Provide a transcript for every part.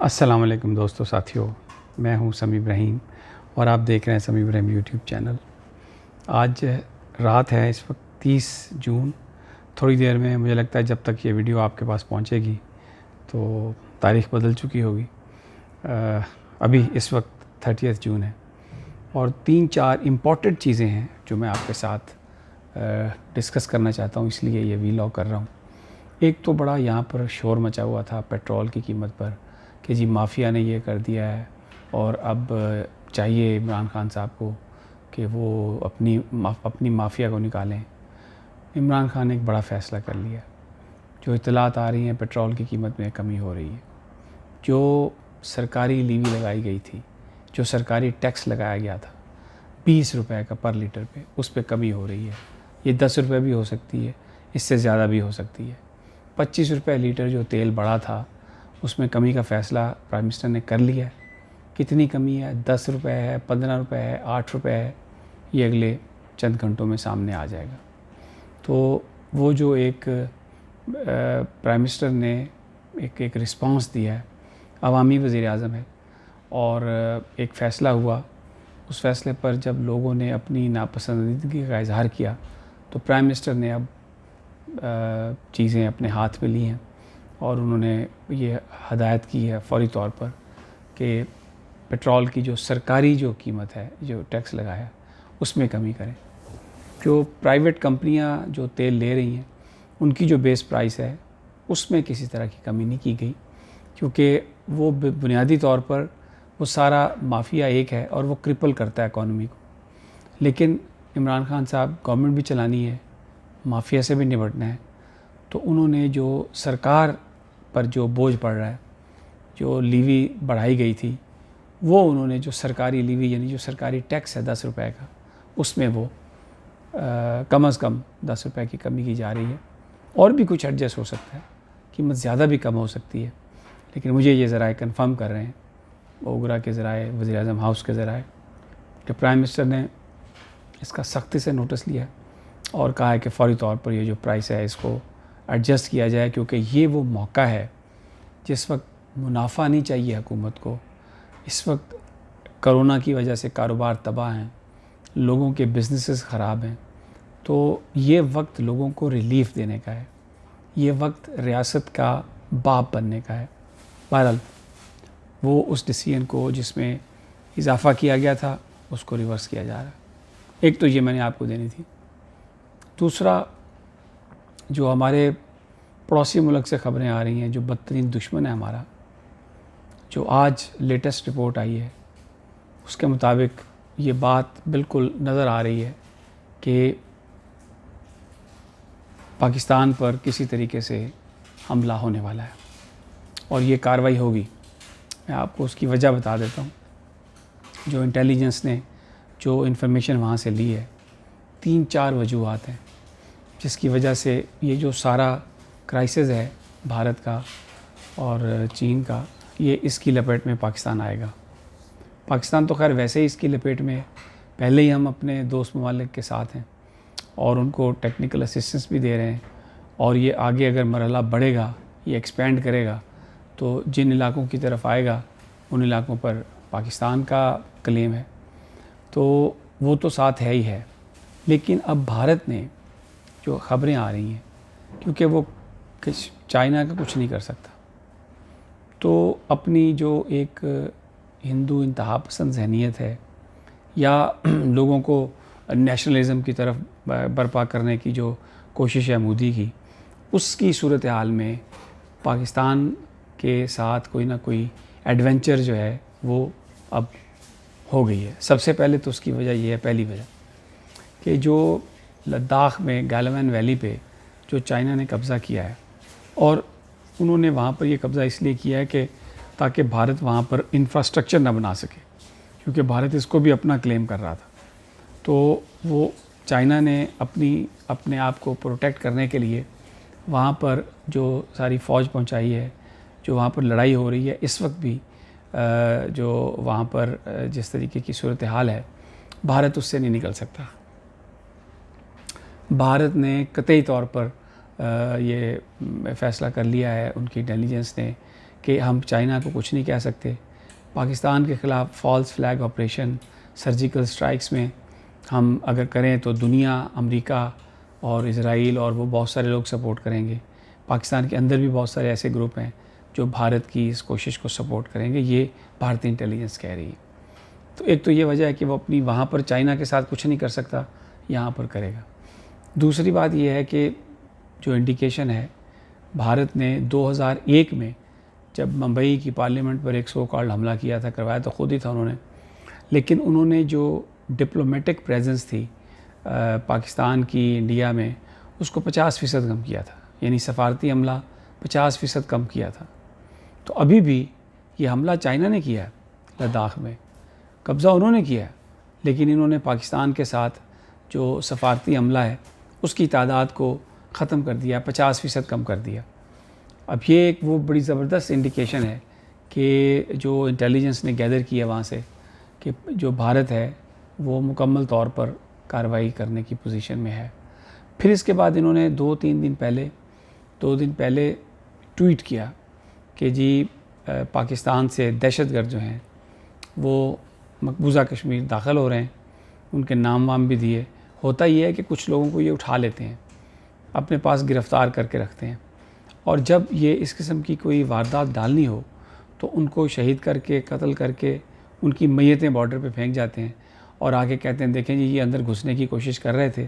अस्सलाम वालेकुम दोस्तों साथियों, मैं हूं समी इब्राहिम और आप देख रहे हैं समी इब्राहिम यूट्यूब चैनल। आज रात है, इस वक्त 30 जून। थोड़ी देर में मुझे लगता है जब तक ये वीडियो आपके पास पहुंचेगी तो तारीख़ बदल चुकी होगी। अभी इस वक्त 30 जून है और 3-4 इम्पॉर्टेंट चीज़ें हैं जो मैं आपके साथ डिस्कस करना चाहता हूँ, इसलिए ये वीलॉग कर रहा हूँ। एक तो बड़ा यहाँ पर शोर मचा हुआ था पेट्रोल की कीमत पर कि जी माफिया ने ये कर दिया है और अब चाहिए इमरान खान साहब को कि वो अपनी माफिया को निकालें। इमरान खान ने एक बड़ा फ़ैसला कर लिया। जो इत्तलात आ रही हैं पेट्रोल की कीमत में कमी हो रही है, जो सरकारी लीवी लगाई गई थी, जो सरकारी टैक्स लगाया गया था 20 रुपए का पर लीटर पे, उस पर कमी हो रही है। ये 10 रुपये भी हो सकती है, इससे ज़्यादा भी हो सकती है। 25 रुपये लीटर जो तेल बढ़ा था उसमें कमी का फ़ैसला प्राइम मिनिस्टर ने कर लिया है। कितनी कमी है, 10 रुपये है, 15 रुपये है, 8 रुपये है, ये अगले चंद घंटों में सामने आ जाएगा। तो वो जो एक प्राइम मिनिस्टर ने एक रिस्पांस दिया है, अवामी वज़ीर-ए-आज़म है और एक फ़ैसला हुआ। उस फ़ैसले पर जब लोगों ने अपनी नापसंदीदगी का इज़हार किया तो प्राइम मिनिस्टर ने अब चीज़ें अपने हाथ में ली हैं और उन्होंने ये हदायत की है फ़ौरी तौर पर कि पेट्रोल की जो सरकारी जो कीमत है, जो टैक्स लगा है, उसमें कमी करें। जो प्राइवेट कंपनियां जो तेल ले रही हैं उनकी जो बेस प्राइस है उसमें किसी तरह की कमी नहीं की गई, क्योंकि वो बुनियादी तौर पर वो सारा माफिया एक है और वो क्रिपल करता है इकॉनमी को। लेकिन इमरान खान साहब गवर्नमेंट भी चलानी है, माफिया से भी निपटना है, तो उन्होंने जो सरकार पर जो बोझ पड़ रहा है, जो लीवी बढ़ाई गई थी, वो उन्होंने जो सरकारी लीवी यानी जो सरकारी टैक्स है 10 रुपए का, उसमें वो कम से कम 10 रुपए की कमी की जा रही है। और भी कुछ एडजस्ट हो सकता है, कीमत ज़्यादा भी कम हो सकती है, लेकिन मुझे ये ज़राए कन्फर्म कर रहे हैं, ओगरा के ज़राए, वज़ीर-ए-आज़म हाउस के ज़राए, कि प्राइम मिनिस्टर ने इसका सख्ती से नोटिस लिया और कहा है कि फ़ौरी तौर पर ये जो प्राइस है इसको एडजस्ट किया जाए, क्योंकि ये वो मौका है जिस वक्त मुनाफा नहीं चाहिए हुकूमत को। इस वक्त कोरोना की वजह से कारोबार तबाह हैं, लोगों के बिजनेसेस ख़राब हैं, तो ये वक्त लोगों को रिलीफ़ देने का है, ये वक्त रियासत का बाप बनने का है। बहरहाल वो उस डिसीजन को जिसमें इजाफ़ा किया गया था उसको रिवर्स किया जा रहा है। एक तो ये मैंने आपको देनी थी। दूसरा, जो हमारे पड़ोसी मुल्क से ख़बरें आ रही हैं, जो बदतरीन दुश्मन है हमारा, जो आज लेटेस्ट रिपोर्ट आई है उसके मुताबिक ये बात बिल्कुल नज़र आ रही है कि पाकिस्तान पर किसी तरीके से हमला होने वाला है और ये कार्रवाई होगी। मैं आपको उसकी वजह बता देता हूँ। जो इंटेलिजेंस ने जो इन्फॉर्मेशन वहाँ से ली है, 3-4 वजूहात हैं जिसकी वजह से ये जो सारा क्राइसिस है भारत का और चीन का, ये इसकी लपेट में पाकिस्तान आएगा। पाकिस्तान तो खैर वैसे ही इसकी लपेट में है, पहले ही हम अपने दोस्त ममालिक के साथ हैं और उनको टेक्निकल असिस्टेंस भी दे रहे हैं, और ये आगे अगर मरहला बढ़ेगा, ये एक्सपेंड करेगा, तो जिन इलाकों की तरफ आएगा उन इलाकों पर पाकिस्तान का क्लेम है, तो वो तो साथ है ही है। लेकिन अब भारत ने जो ख़बरें आ रही हैं, क्योंकि वो चाइना का कुछ नहीं कर सकता, तो अपनी जो एक हिंदू इंतहा पसंद ज़हनियत है या लोगों को नेशनलिज़म की तरफ बर्पा करने की जो कोशिश है मोदी की, उसकी सूरत हाल में पाकिस्तान के साथ कोई ना कोई एडवेंचर जो है वो अब हो गई है। सबसे पहले तो उसकी वजह ये है, पहली वजह कि जो लद्दाख में गैलवान वैली पे जो चाइना ने कब्ज़ा किया है, और उन्होंने वहाँ पर ये कब्ज़ा इसलिए किया है कि ताकि भारत वहाँ पर इंफ्रास्ट्रक्चर ना बना सके, क्योंकि भारत इसको भी अपना क्लेम कर रहा था। तो वो चाइना ने अपने आप को प्रोटेक्ट करने के लिए वहाँ पर जो सारी फ़ौज पहुँचाई है, जो वहाँ पर लड़ाई हो रही है इस वक्त भी, जो वहाँ पर जिस तरीके की सूरत हाल है, भारत उससे नहीं निकल सकता। भारत ने कतई तौर पर ये फ़ैसला कर लिया है, उनकी इंटेलिजेंस ने, कि हम चाइना को कुछ नहीं कह सकते। पाकिस्तान के ख़िलाफ़ false flag operation, surgical strikes में हम अगर करें तो दुनिया, अमेरिका और इज़राइल और वो बहुत सारे लोग सपोर्ट करेंगे। पाकिस्तान के अंदर भी बहुत सारे ऐसे ग्रुप हैं जो भारत की इस कोशिश को सपोर्ट करेंगे, ये भारतीय इंटेलिजेंस कह रही है। तो एक तो ये वजह है कि वो अपनी वहाँ पर चाइना के साथ कुछ नहीं कर सकता, यहाँ पर करेगा। दूसरी बात ये है कि जो इंडिकेशन है, भारत ने 2001 में जब मुंबई की पार्लियामेंट पर एक सो कॉल्ड हमला किया था, करवाया तो खुद ही था उन्होंने, लेकिन उन्होंने जो डिप्लोमेटिक प्रेजेंस थी पाकिस्तान की इंडिया में, उसको 50% कम किया था। यानी सफारती हमला 50% कम किया था। तो अभी भी ये हमला चाइना ने किया है, लद्दाख में कब्ज़ा उन्होंने किया है, लेकिन इन्होंने पाकिस्तान के साथ जो सफारती हमला है उसकी तादाद को ख़त्म कर दिया, 50% कम कर दिया। अब ये एक वो बड़ी ज़बरदस्त इंडिकेशन है कि जो इंटेलिजेंस ने गैदर किया वहाँ से, कि जो भारत है वो मुकम्मल तौर पर कार्रवाई करने की पोजीशन में है। फिर इसके बाद इन्होंने 2 दिन पहले ट्वीट किया कि जी पाकिस्तान से दहशतगर्द जो हैं वो मकबूजा कश्मीर दाखिल हो रहे हैं, उनके नाम वाम भी दिए। होता ये है कि कुछ लोगों को ये उठा लेते हैं, अपने पास गिरफ़्तार करके रखते हैं, और जब ये इस किस्म की कोई वारदात डालनी हो तो उनको शहीद करके, कत्ल करके उनकी मैयतें बॉर्डर पे फेंक जाते हैं और आके कहते हैं देखें जी ये अंदर घुसने की कोशिश कर रहे थे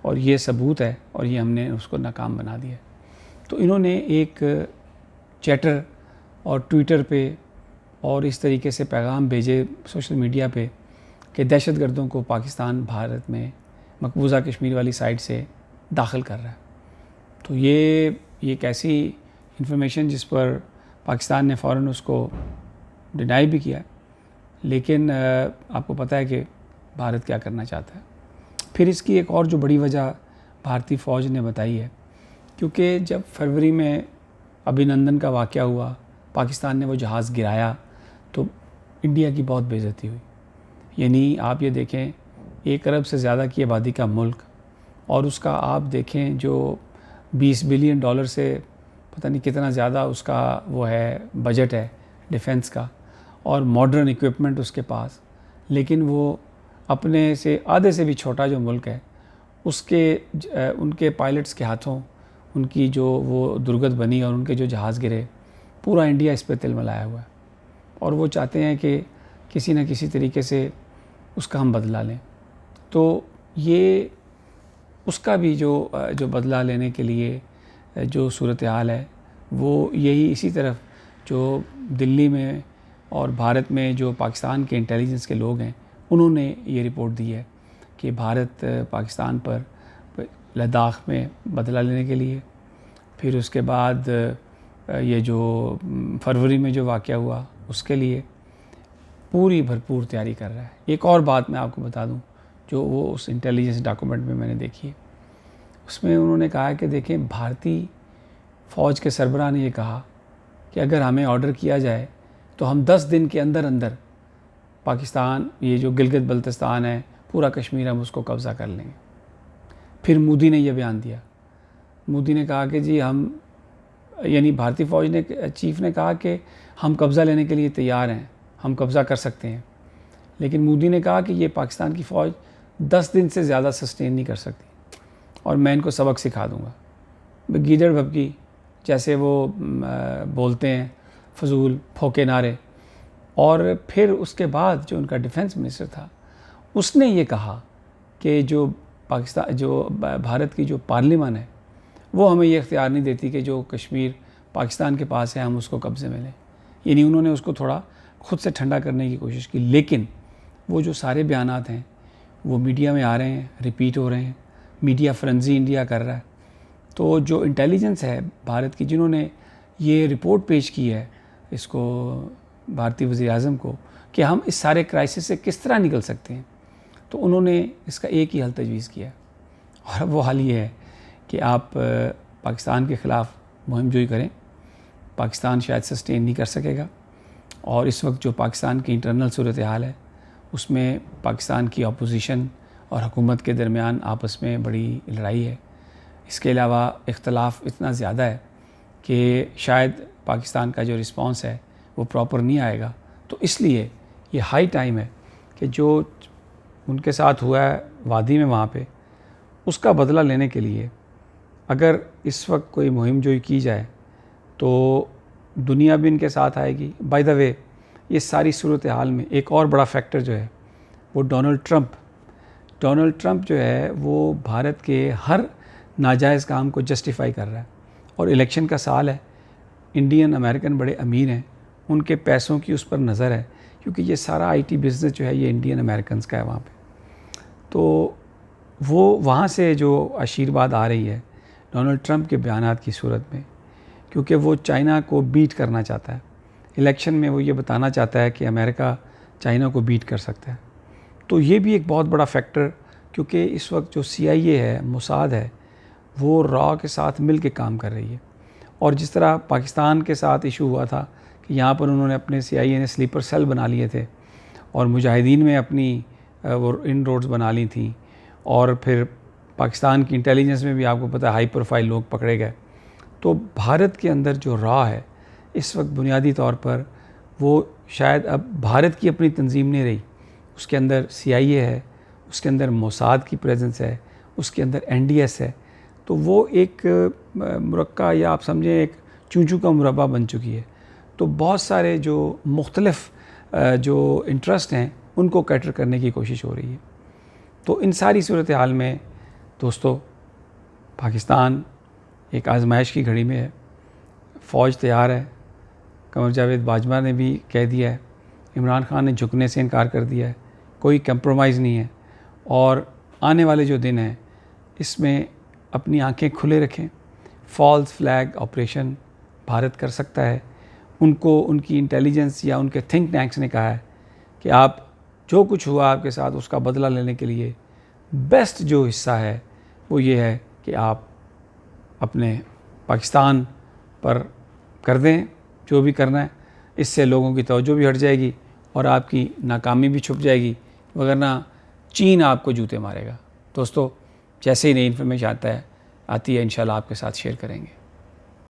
और ये सबूत है और ये हमने उसको नाकाम बना दिया। तो इन्होंने एक चैटर और ट्विटर पे और इस तरीके से पैगाम भेजे सोशल मीडिया पे कि दहशतगर्दों को पाकिस्तान भारत में मकबूजा कश्मीर वाली साइड से दाखिल कर रहा है। तो ये एक ऐसी इंफॉर्मेशन जिस पर पाकिस्तान ने फ़ौरन उसको डिनाई भी किया, लेकिन आपको पता है कि भारत क्या करना चाहता है। फिर इसकी एक और जो बड़ी वजह भारतीय फ़ौज ने बताई है, क्योंकि जब फरवरी में अभिनंदन का वाक़या हुआ, पाकिस्तान ने वो जहाज़ गिराया, तो इंडिया की बहुत बेइज्जती हुई। यानी आप ये देखें, 1 अरब से ज़्यादा की आबादी का मुल्क, और उसका आप देखें जो $20 बिलियन से पता नहीं कितना ज़्यादा उसका वो है बजट है डिफेंस का, और मॉडर्न इक्विपमेंट उसके पास, लेकिन वो अपने से आधे से भी छोटा जो मुल्क है उसके उनके पायलट्स के हाथों उनकी जो वो दुर्गत बनी और उनके जो जहाज़ गिरे, पूरा इंडिया इस पर तिलमिलाया हुआ है और वो चाहते हैं कि किसी न किसी तरीके से उसका हम बदला लें। तो ये उसका भी जो बदला लेने के लिए जो सूरत हाल है वो यही इसी तरफ जो दिल्ली में और भारत में जो पाकिस्तान के इंटेलिजेंस के लोग हैं उन्होंने ये रिपोर्ट दी है कि भारत पाकिस्तान पर लद्दाख में बदला लेने के लिए, फिर उसके बाद ये जो फरवरी में जो वाक़या हुआ उसके लिए पूरी भरपूर तैयारी कर रहा है। एक और बात मैं आपको बता दूं जो वो उस इंटेलिजेंस डॉक्यूमेंट में मैंने देखी है, उसमें उन्होंने कहा कि देखें भारतीय फ़ौज के सरबराह ने ये कहा कि अगर हमें ऑर्डर किया जाए तो हम 10 दिन के अंदर अंदर पाकिस्तान, ये जो गिलगित बल्तिस्तान है, पूरा कश्मीर, हम उसको कब्ज़ा कर लेंगे। फिर मोदी ने यह बयान दिया, मोदी ने कहा कि जी हम, यानी भारतीय फ़ौज ने, चीफ़ ने कहा कि हम कब्ज़ा लेने के लिए तैयार हैं, हम कब्ज़ा कर सकते हैं, लेकिन मोदी ने कहा कि ये पाकिस्तान की फ़ौज 10 दिन से ज़्यादा सस्टेन नहीं कर सकती और मैं इनको सबक सिखा दूँगा। गीदड़ भभकी जैसे वो बोलते हैं, फजूल फोके नारे। और फिर उसके बाद जो उनका डिफेंस मिनिस्टर था उसने ये कहा कि जो भारत की जो पार्लियामेंट है वो हमें ये इख्तियार नहीं देती कि जो कश्मीर पाकिस्तान के पास है हम उसको कब्ज़े में लें। यानी उन्होंने उसको थोड़ा ख़ुद से ठंडा करने की कोशिश की, लेकिन वो जो सारे बयानात हैं वो मीडिया में आ रहे हैं, रिपीट हो रहे हैं, मीडिया फ्रेंजी इंडिया कर रहा है। तो जो इंटेलिजेंस है भारत की, जिन्होंने ये रिपोर्ट पेश की है इसको भारतीय वज़ीर-ए-आज़म को कि हम इस सारे क्राइसिस से किस तरह निकल सकते हैं, तो उन्होंने इसका एक ही हल तजवीज़ किया और वो हल ये है कि आप पाकिस्तान के ख़िलाफ़ मुहिम जोई करें। पाकिस्तान शायद सस्टेन नहीं कर सकेगा और इस वक्त जो पाकिस्तान की इंटरनल सूरत हाल है उसमें पाकिस्तान की अपोजिशन और हुकूमत के दरमियान आपस में बड़ी लड़ाई है। इसके अलावा इख्तलाफ इतना ज़्यादा है कि शायद पाकिस्तान का जो रिस्पांस है वो प्रॉपर नहीं आएगा। तो इसलिए ये हाई टाइम है कि जो उनके साथ हुआ है वादी में वहाँ पे, उसका बदला लेने के लिए अगर इस वक्त कोई मुहिम जोई की जाए तो दुनिया भी इनके साथ आएगी। बाय द वे, ये सारी सूरत हाल में एक और बड़ा फैक्टर जो है वो डोनाल्ड ट्रंप जो है वो भारत के हर नाजायज़ काम को जस्टिफाई कर रहा है। और इलेक्शन का साल है, इंडियन अमेरिकन बड़े अमीर हैं, उनके पैसों की उस पर नज़र है, क्योंकि ये सारा आईटी बिज़नेस जो है ये इंडियन अमेरिकन्स का है वहाँ पे। तो वो वहाँ से जो आशीर्वाद आ रही है डोनाल्ड ट्रंप के बयानात की सूरत में, क्योंकि वो चाइना को बीट करना चाहता है इलेक्शन में, वो ये बताना चाहता है कि अमेरिका चाइना को बीट कर सकता है। तो ये भी एक बहुत बड़ा फैक्टर, क्योंकि इस वक्त जो CIA है, मोसाद है, वो रॉ के साथ मिल के काम कर रही है। और जिस तरह पाकिस्तान के साथ इशू हुआ था कि यहाँ पर उन्होंने अपने CIA ने स्लीपर सेल बना लिए थे और मुजाहिदीन में अपनी वो इन रोड्स बना ली थी, और फिर पाकिस्तान की इंटेलिजेंस में भी आपको पता है हाई प्रोफाइल लोग पकड़े गए। तो भारत के अंदर जो रॉ है इस वक्त बुनियादी तौर पर वो शायद अब भारत की अपनी तंजीम नहीं रही, उसके अंदर CIA है, उसके अंदर मोसाद की प्रेजेंस है, उसके अंदर NDS है। तो वो एक मुरक्का या आप समझें एक चूचू का मुरब्बा बन चुकी है। तो बहुत सारे जो मुख्तलिफ जो इंटरेस्ट हैं उनको कैटर करने की कोशिश हो रही है। तो इन सारी सूरत हाल में दोस्तों, पाकिस्तान एक आजमाइश की घड़ी में है। फ़ौज तैयार है, कमर जावेद बाजवा ने भी कह दिया है, इमरान खान ने झुकने से इनकार कर दिया है, कोई कंप्रोमाइज़ नहीं है। और आने वाले जो दिन हैं इसमें अपनी आंखें खुले रखें। फॉल्स फ्लैग ऑपरेशन भारत कर सकता है। उनको उनकी इंटेलिजेंस या उनके थिंक टैंक्स ने कहा है कि आप जो कुछ हुआ आपके साथ उसका बदला लेने के लिए बेस्ट जो हिस्सा है वो ये है कि आप अपने पाकिस्तान पर कर दें जो भी करना है। इससे लोगों की तवज्जो भी हट जाएगी और आपकी नाकामी भी छुप जाएगी, वगरना चीन आपको जूते मारेगा। दोस्तों, जैसे ही नई इन्फॉर्मेशन आती है इंशाल्लाह आपके साथ शेयर करेंगे।